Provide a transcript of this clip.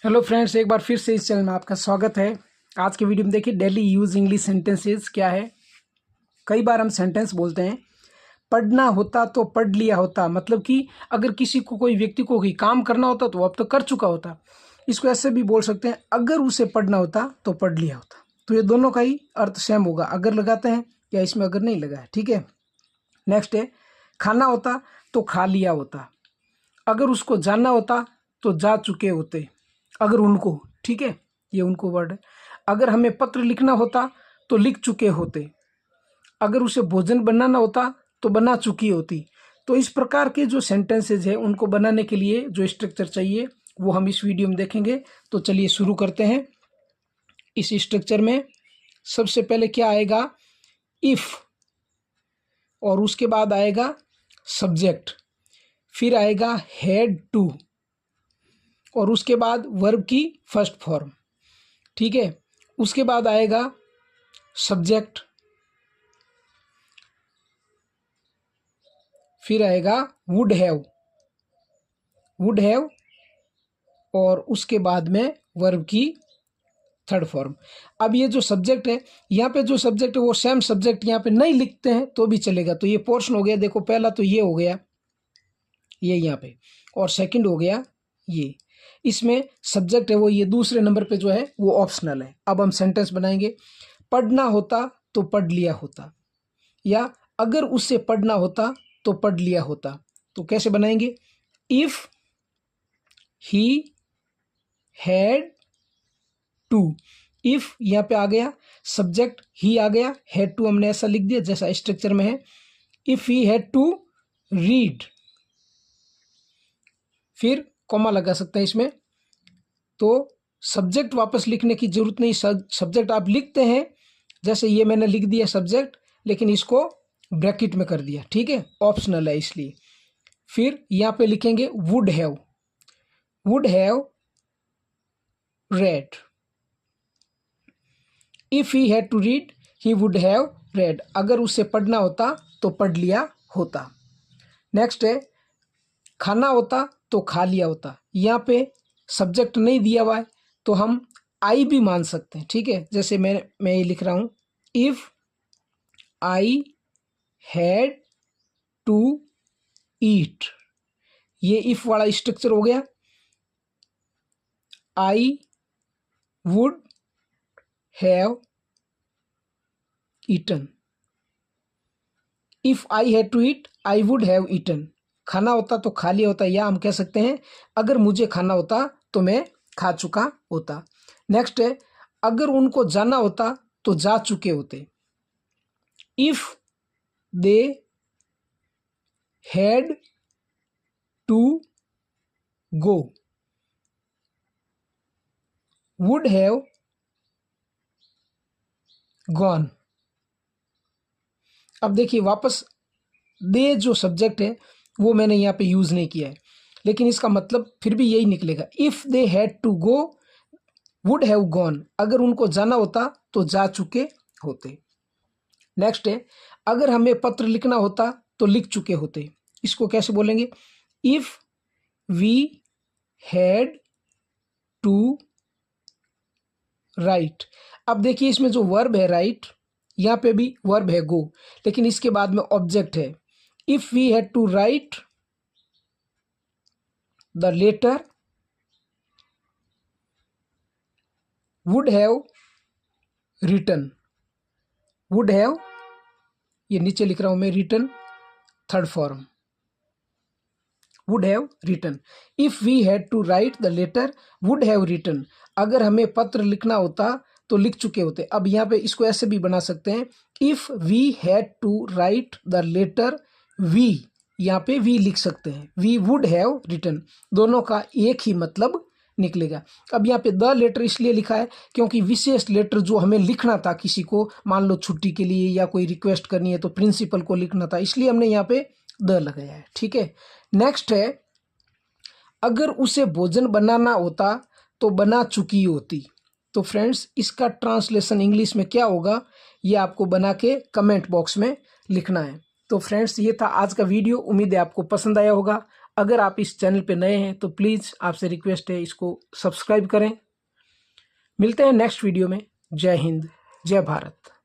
Hello friends, एक बार फिर से इस चैनल में आपका स्वागत है। आज के वीडियो में देखिए डेली यूज इंग्लिश सेंटेंसेस क्या है। कई बार हम सेंटेंस बोलते हैं पढ़ना होता तो पढ़ लिया होता, मतलब कि अगर किसी को कोई व्यक्ति को कोई काम करना होता तो वो अब तो कर चुका होता। इसको ऐसे भी बोल सकते हैं अगर उसे पढ़ना होता तो पढ़ लिया होता। तो ये दोनों का ही अर्थ सेम होगा, अगर लगाते हैं या इसमें अगर नहीं लगा है। ठीक है, नेक्स्ट है खाना होता तो खा लिया होता, अगर उसको जानना होता तो जा चुके होते। अगर उनको, ठीक है, ये उनको वर्ड है। अगर हमें पत्र लिखना होता तो लिख चुके होते, अगर उसे भोजन बनाना होता तो बना चुकी होती। तो इस प्रकार के जो सेंटेंसेज है उनको बनाने के लिए जो स्ट्रक्चर चाहिए वो हम इस वीडियो में देखेंगे। तो चलिए शुरू करते हैं। इस स्ट्रक्चर में सबसे पहले क्या आएगा, इफ, और उसके बाद आएगा सब्जेक्ट, फिर आएगा हैड टू, और उसके बाद वर्ब की फर्स्ट फॉर्म। ठीक है, उसके बाद आएगा सब्जेक्ट, फिर आएगा वुड हैव, और उसके बाद में वर्ब की थर्ड फॉर्म। अब ये जो सब्जेक्ट है, यहाँ पे जो सब्जेक्ट है वो सेम सब्जेक्ट यहाँ पे नहीं लिखते हैं तो भी चलेगा। तो ये पोर्शन हो गया, देखो पहला तो ये हो गया, ये यहाँ पे, और सेकंड हो गया ये। इसमें सब्जेक्ट है वो ये दूसरे नंबर पे जो है वो ऑप्शनल है। अब हम सेंटेंस बनाएंगे। पढ़ना होता तो पढ़ लिया होता, या अगर उससे पढ़ना होता तो पढ़ लिया होता। तो कैसे बनाएंगे, if he had to. If यहाँ पे आ गया सब्जेक्ट, ही आ गया, हैड टू हमने ऐसा लिख दिया जैसा स्ट्रक्चर में है। If he had to read, फिर कॉमा लगा सकते हैं इसमें। तो सब्जेक्ट वापस लिखने की जरूरत नहीं, सब्जेक्ट आप लिखते हैं जैसे ये मैंने लिख दिया सब्जेक्ट, लेकिन इसको ब्रैकेट में कर दिया। ठीक है, ऑप्शनल है इसलिए। फिर यहाँ पे लिखेंगे would have read. If he had to read he would have read, अगर उसे पढ़ना होता तो पढ़ लिया होता। नेक्स्ट है खाना होता तो खा लिया होता। यहाँ पे सब्जेक्ट नहीं दिया हुआ है तो हम आई भी मान सकते हैं। ठीक है, जैसे मैं ये लिख रहा हूँ, if I had to eat, ये इफ वाला स्ट्रक्चर हो गया। I would have eaten, if I had to eat I would have eaten. खाना होता तो खा लिया होता, या हम कह सकते हैं अगर मुझे खाना होता तो मैं खा चुका होता। नेक्स्ट है अगर उनको जाना होता तो जा चुके होते, if they had to go would have gone. अब देखिए वापस दे जो सब्जेक्ट है वो मैंने यहाँ पे यूज नहीं किया है, लेकिन इसका मतलब फिर भी यही निकलेगा। If they had to go would have gone, अगर उनको जाना होता तो जा चुके होते। नेक्स्ट है अगर हमें पत्र लिखना होता तो लिख चुके होते। इसको कैसे बोलेंगे, if we had to write. अब देखिए इसमें जो वर्ब है राइट, यहाँ पे भी वर्ब है गो, लेकिन इसके बाद में ऑब्जेक्ट है। If we had to write the letter would have written, would have, ये नीचे लिख रहा हूं मैं, written third form, would have written. If we had to write the letter would have written, अगर हमें पत्र लिखना होता तो लिख चुके होते। अब यहाँ पे इसको ऐसे भी बना सकते हैं, if we had to write the letter we, यहाँ पे वी लिख सकते हैं, वी वुड हैव रिटन, दोनों का एक ही मतलब निकलेगा। अब यहाँ पे द लेटर इसलिए लिखा है क्योंकि विशेष लेटर जो हमें लिखना था किसी को, मान लो छुट्टी के लिए या कोई रिक्वेस्ट करनी है तो प्रिंसिपल को लिखना था, इसलिए हमने यहाँ पे द लगाया है। ठीक है, नेक्स्ट है अगर उसे भोजन बनाना होता तो बना चुकी होती। तो फ्रेंड्स इसका ट्रांसलेशन इंग्लिश में क्या होगा ये आपको बना के कमेंट बॉक्स में लिखना है। तो फ्रेंड्स ये था आज का वीडियो, उम्मीद है आपको पसंद आया होगा। अगर आप इस चैनल पे नए हैं तो प्लीज़ आपसे रिक्वेस्ट है इसको सब्सक्राइब करें। मिलते हैं नेक्स्ट वीडियो में। जय हिंद, जय भारत।